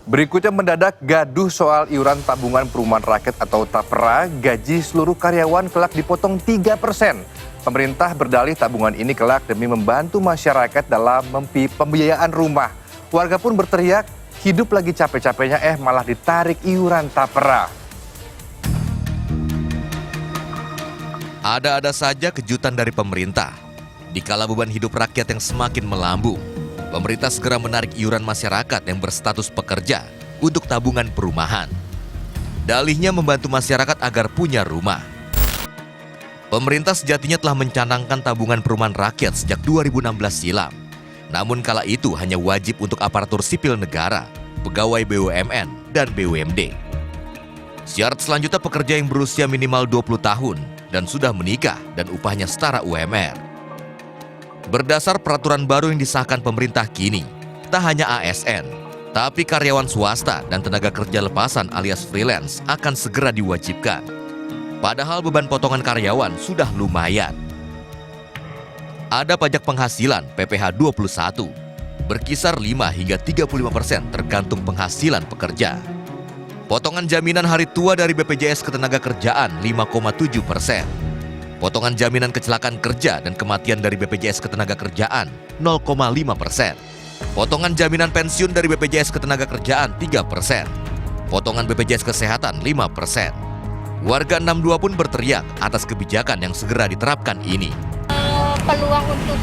Berikutnya mendadak gaduh soal iuran tabungan perumahan rakyat atau TAPRA, gaji seluruh karyawan kelak dipotong 3%. Pemerintah berdalih tabungan ini kelak demi membantu masyarakat dalam pembiayaan rumah. Warga pun berteriak, hidup lagi capek-capeknya malah ditarik iuran TAPRA. Ada-ada saja kejutan dari pemerintah. Dikala beban hidup rakyat yang semakin melambung, pemerintah segera menarik iuran masyarakat yang berstatus pekerja untuk tabungan perumahan. Dalihnya membantu masyarakat agar punya rumah. Pemerintah sejatinya telah mencanangkan tabungan perumahan rakyat sejak 2016 silam. Namun kala itu hanya wajib untuk aparatur sipil negara, pegawai BUMN, dan BUMD. Syarat selanjutnya pekerja yang berusia minimal 20 tahun dan sudah menikah dan upahnya setara UMR. Berdasar peraturan baru yang disahkan pemerintah kini, tak hanya ASN, tapi karyawan swasta dan tenaga kerja lepasan alias freelance akan segera diwajibkan. Padahal beban potongan karyawan sudah lumayan. Ada pajak penghasilan PPh 21, berkisar 5 hingga 35% tergantung penghasilan pekerja. Potongan jaminan hari tua dari BPJS Ketenagakerjaan 5,7%. Potongan jaminan kecelakaan kerja dan kematian dari BPJS Ketenagakerjaan 0,5%. Potongan jaminan pensiun dari BPJS Ketenagakerjaan 3%. Potongan BPJS Kesehatan 5%. Warga 62 pun berteriak atas kebijakan yang segera diterapkan ini. Peluang untuk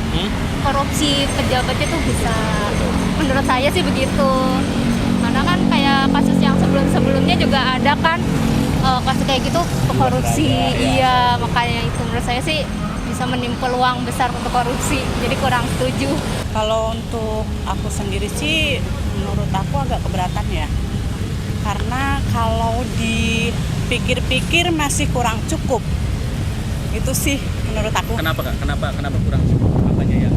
korupsi pejabat itu bisa, menurut saya sih begitu. Karena kan kayak kasus yang sebelum-sebelumnya juga ada kan kasus kayak gitu korupsi, iya, makanya itu menurut saya sih bisa menimbul peluang besar untuk korupsi, jadi kurang setuju. Kalau untuk aku sendiri sih menurut aku agak keberatan ya, karena kalau dipikir-pikir masih kurang cukup, itu sih menurut aku. Kenapa Kak? Kenapa kurang cukup? Apanya ya?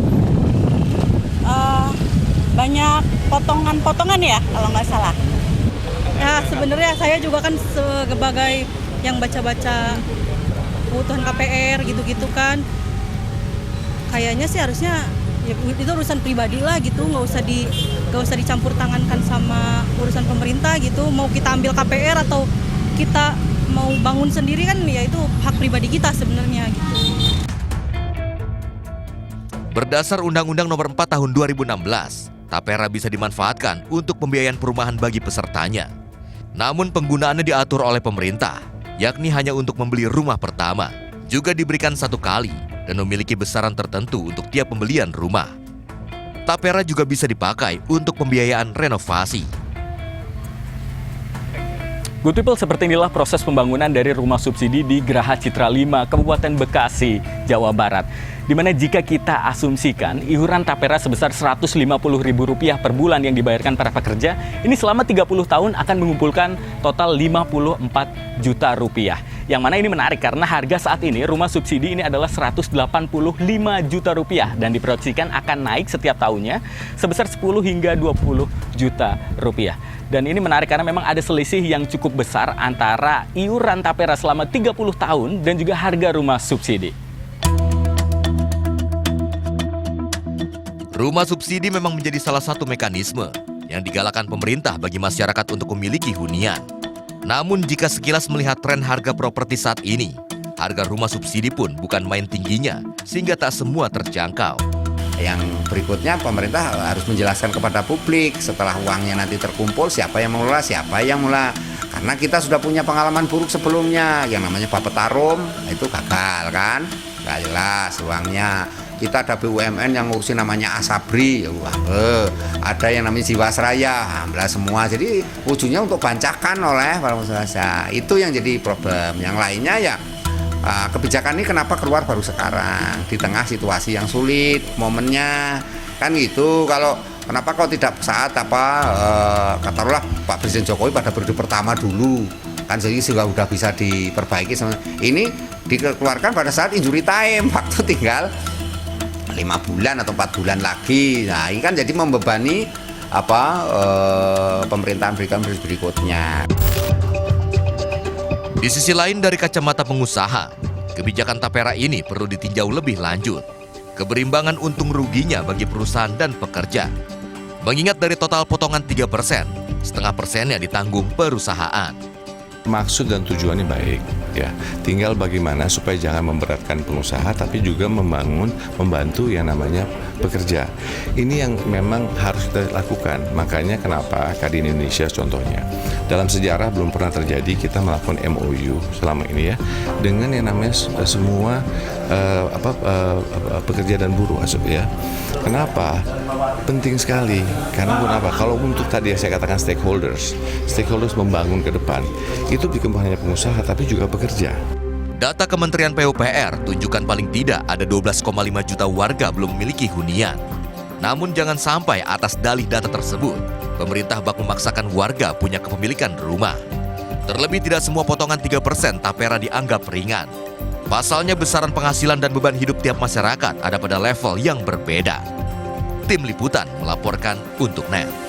Banyak potongan-potongan ya kalau nggak salah. Ya sebenarnya saya juga kan sebagai yang baca-baca kebutuhan KPR gitu-gitu kan, kayaknya sih harusnya ya, itu urusan pribadi lah gitu, nggak usah dicampur tangankan sama urusan pemerintah gitu. Mau kita ambil KPR atau kita mau bangun sendiri kan ya itu hak pribadi kita sebenarnya gitu. Berdasar Undang-Undang Nomor 4 Tahun 2016, TAPRA bisa dimanfaatkan untuk pembiayaan perumahan bagi pesertanya. Namun penggunaannya diatur oleh pemerintah, yakni hanya untuk membeli rumah pertama, juga diberikan satu kali dan memiliki besaran tertentu untuk tiap pembelian rumah. TAPRA juga bisa dipakai untuk pembiayaan renovasi. Good people, seperti inilah proses pembangunan dari rumah subsidi di Geraha Citra 5, Kabupaten Bekasi, Jawa Barat. Di mana jika kita asumsikan iuran TAPRA sebesar Rp150.000 per bulan yang dibayarkan para pekerja, ini selama 30 tahun akan mengumpulkan total Rp54 juta. Yang mana ini menarik karena harga saat ini rumah subsidi ini adalah Rp185 juta dan diproyeksikan akan naik setiap tahunnya sebesar 10 hingga 20 juta rupiah. Dan ini menarik karena memang ada selisih yang cukup besar antara iuran TAPRA selama 30 tahun dan juga harga rumah subsidi. Rumah subsidi memang menjadi salah satu mekanisme yang digalakan pemerintah bagi masyarakat untuk memiliki hunian. Namun jika sekilas melihat tren harga properti saat ini, harga rumah subsidi pun bukan main tingginya, sehingga tak semua terjangkau. Yang berikutnya pemerintah harus menjelaskan kepada publik setelah uangnya nanti terkumpul siapa yang mengelola, siapa yang mulai. Karena kita sudah punya pengalaman buruk sebelumnya, yang namanya Bapetarum itu gagal kan, nggak jelas uangnya. Kita ada BUMN yang ngurusin namanya Asabri, ada yang namanya Jiwasraya, alhamdulillah semua. Jadi ujungnya untuk bancakan oleh para pengusaha. Itu yang jadi problem. Yang lainnya ya kebijakan ini kenapa keluar baru sekarang di tengah situasi yang sulit momennya kan gitu. Kalau kenapa kok tidak saat katakanlah Pak Presiden Jokowi pada periode pertama dulu kan, jadi sudah bisa diperbaiki. Ini dikeluarkan pada saat injury time, waktu tinggal 5 bulan atau 4 bulan lagi. Nah ini kan jadi membebani pemerintahan berikutnya. Di sisi lain dari kacamata pengusaha, kebijakan TAPRA ini perlu ditinjau lebih lanjut. Keberimbangan untung ruginya bagi perusahaan dan pekerja. Mengingat dari total potongan 3%, 0,5%-nya ditanggung perusahaan. Maksud dan tujuannya baik, ya. Tinggal bagaimana supaya jangan memberatkan pengusaha, tapi juga membantu yang namanya pekerja. Ini yang memang harus kita lakukan. Makanya kenapa Kadin Indonesia contohnya, dalam sejarah belum pernah terjadi kita melakukan MOU selama ini ya, dengan yang namanya semua pekerja dan buruh, ya. Kenapa? Penting sekali. Karena kenapa? Kalau untuk tadi yang saya katakan stakeholders membangun ke depan, itu bukan hanya pengusaha tapi juga pekerja. Data Kementerian PUPR tunjukkan paling tidak ada 12,5 juta warga belum memiliki hunian. Namun jangan sampai atas dalih data tersebut, pemerintah bak memaksakan warga punya kepemilikan rumah. Terlebih tidak semua potongan 3% tapera dianggap ringan. Pasalnya besaran penghasilan dan beban hidup tiap masyarakat ada pada level yang berbeda. Tim Liputan melaporkan untuk NET.